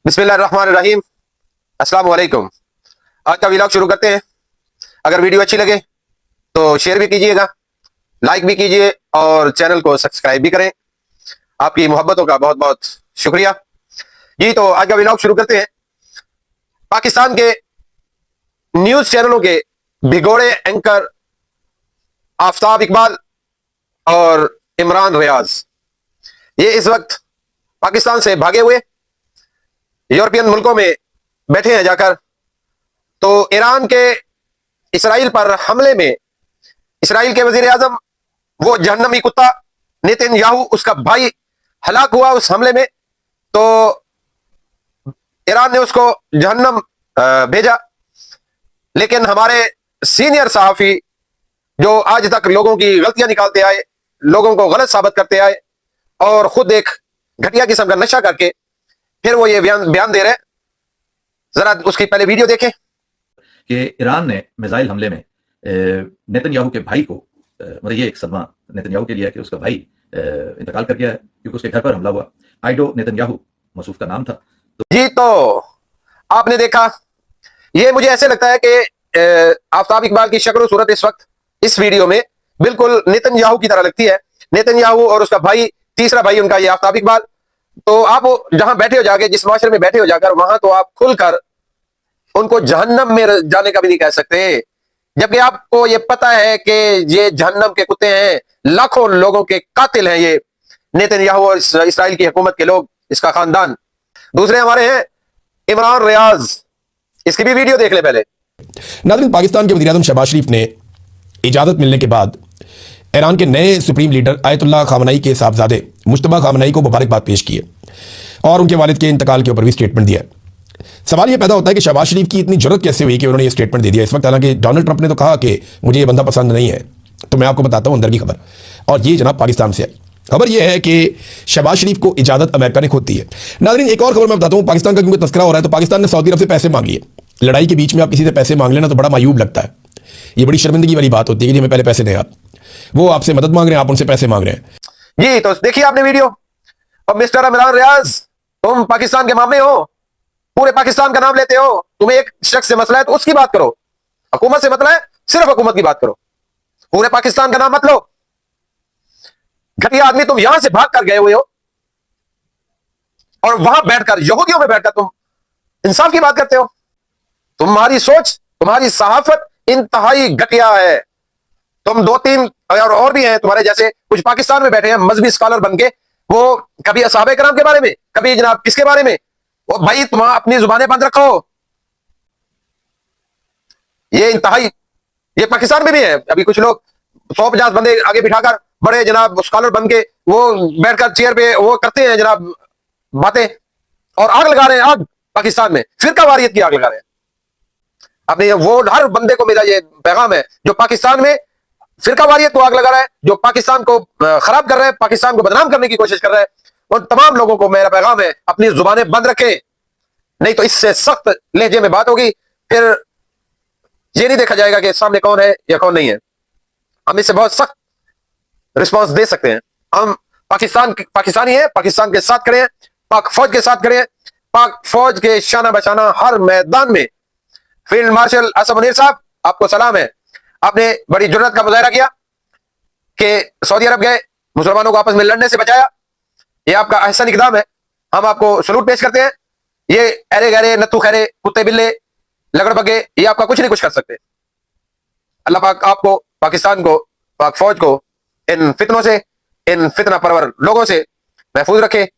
बिस्मिल्लाहिर्रहमानिर्रहीम। अस्सलाम वालेकुम। आज का व्लॉग शुरू करते हैं। अगर वीडियो अच्छी लगे तो शेयर भी कीजिएगा, लाइक भी कीजिए और चैनल को सब्सक्राइब भी करें। आपकी मोहब्बतों का बहुत बहुत शुक्रिया जी। तो आज का व्लॉग शुरू करते हैं। पाकिस्तान के न्यूज चैनलों के भिगोड़े एंकर आफताब इकबाल और इमरान रियाज ये इस वक्त पाकिस्तान से भागे हुए यूरोपियन मुल्कों में बैठे हैं जाकर। तो ईरान के इसराइल पर हमले में इसराइल के वजीर आजम वो जहन्नमी कुत्ता नेतन्याहू उसका भाई हलाक हुआ उस हमले में। तो ईरान ने उसको जहन्नम भेजा। लेकिन हमारे सीनियर सहाफी जो आज तक लोगों की गलतियां निकालते आए, लोगों को गलत साबित करते आए और खुद एक घटिया किस्म का नशा करके फिर वो ये बयान दे रहे हैं। जरा उसकी पहले वीडियो देखें कि ईरान ने मिसाइल हमले में नेतन्याहू के भाई को मतलब ये एक सदमा नेतन्याहू के लिए है कि उसका भाई इंतकाल कर गया है क्योंकि उसके घर पर हमला हुआ। आइडो नेतन्याहू मसूफ का नाम था। जी तो आपने देखा, ये मुझे ऐसे लगता है कि आफताब इकबाल की शक्ल और सूरत इस वक्त इस वीडियो में बिल्कुल नेतन्याहू की तरह लगती है। नेतन्याहू और उसका भाई, तीसरा भाई उनका ये आफताब इकबाल। तो आप जहां बैठे हो जाके, जिस माशरे में बैठे हो जाकर, वहां तो आप खुलकर उनको जहन्नम में जाने का भी नहीं कह सकते, जबकि आपको ये पता है कि ये जहन्नम के कुत्ते हैं, लाखों लोगों के कातिल हैं ये नेतन्याहू और इसराइल की हुकूमत के लोग, इसका खानदान। दूसरे हमारे हैं इमरान रियाज, इसकी भी वीडियो देख ले पहले। नाज़रीन, पाकिस्तान के वज़ीर-ए-आज़म शहबाज शरीफ ने इजाज़त मिलने के बाद ईरान के नए सुप्रीम लीडर आयतुल्लाह खामनई के साहबजादे मुश्तबा खामनई को मुबारकबाद पेश की है और उनके वालिद के इंतकाल के ऊपर भी स्टेटमेंट दिया है। सवाल ये पैदा होता है कि शहबाज शरीफ की इतनी जरूरत कैसे हुई कि उन्होंने ये स्टेटमेंट दे दिया इस वक्त, हालांकि डोनाल्ड ट्रंप ने तो कहा कि मुझे ये बंदा पसंद नहीं है। तो मैं आपको बताता हूँ अंदर की खबर, और ये जनाब पाकिस्तान से है। खबर यह है कि शहबाज शरीफ को इजाज़त अमेरिका ने खुद दी है। नाज़रीन, एक और खबर मैं बताता हूँ, पाकिस्तान का क्योंकि तस्करा हो रहा है, तो पाकिस्तान ने सऊदी अरब से पैसे मांग लिए। लड़ाई के बीच में आप किसी से पैसे मांग लेना तो बड़ा मायूब लगता है, ये बड़ी शर्मिंदगी वाली बात होती है कि हमें पहले पैसे दें। आप वो आपसे मदद मांग रहे हैं, आप उनसे पैसे मांग रहे हैं। जी तो देखिए आपने वीडियो। और मिस्टर इमरान रियाज, तुम पाकिस्तान के मामले हो, पूरे पाकिस्तान का नाम लेते हो। तुम्हें एक शख्स से मसला है तो उसकी बात करो, हुकूमत से मतलब है सिर्फ हुकूमत की बात करो, पूरे पाकिस्तान का नाम मत लो। घटिया आदमी, तुम यहां से भाग कर गए हुए हो और वहां बैठकर यहूदियों में बैठकर तुम इंसाफ की बात करते हो। तुम्हारी सोच, तुम्हारी सहाफत इंतहाई घटिया है। तुम दो तीन और भी हैं तुम्हारे जैसे, कुछ पाकिस्तान में बैठे हैं मजहबी स्कॉलर बन के, वो कभी असहाबे कराम के बारे में, कभी जनाब किसके बारे में। वो भाई तुम अपनी जुबानें बंद रखो। ये इंतहाई, ये पाकिस्तान में भी है। अभी कुछ लोग 150 बंदे आगे बिठाकर बड़े जनाब स्कॉलर बन के वो बैठकर चेयर पे वो करते हैं जनाब बातें और आग लगा रहे हैं। आग पाकिस्तान में फिरका वारियत की आग लगा रहे हैं। अपने वो हर बंदे को मेरा ये पैगाम है जो पाकिस्तान में फिरका वारियत को आग लगा रहा है, जो पाकिस्तान को खराब कर रहा है, पाकिस्तान को बदनाम करने की कोशिश कर रहा है, उन तमाम लोगों को मेरा पैगाम है अपनी जुबानें बंद रखें, नहीं तो इससे सख्त लहजे में बात होगी। फिर ये नहीं देखा जाएगा कि सामने कौन है या कौन नहीं है। हम इससे बहुत सख्त रिस्पॉन्स दे सकते हैं। हम पाकिस्तानी हैं, पाकिस्तान के साथ खड़े हैं, पाक फौज के साथ खड़े हैं, पाक फौज के शाना बशाना हर मैदान में। फील्ड मार्शल असद मुनीर साहब, आपको सलाम है। आपने बड़ी जुर्रत का मुजाहरा किया कि सऊदी अरब गए, मुसलमानों को आपस में लड़ने से बचाया। ये आपका अहसन इकदाम है, हम आपको सलूट पेश करते हैं। ये अरे गहरे नत्थु खैरे कुत्ते बिल्ले लगड़ बगे ये आपका कुछ नहीं कुछ कर सकते। अल्लाह पाक आपको, पाकिस्तान को, पाक फौज को इन फितनों से, इन फितना परवर लोगों से महफूज रखे।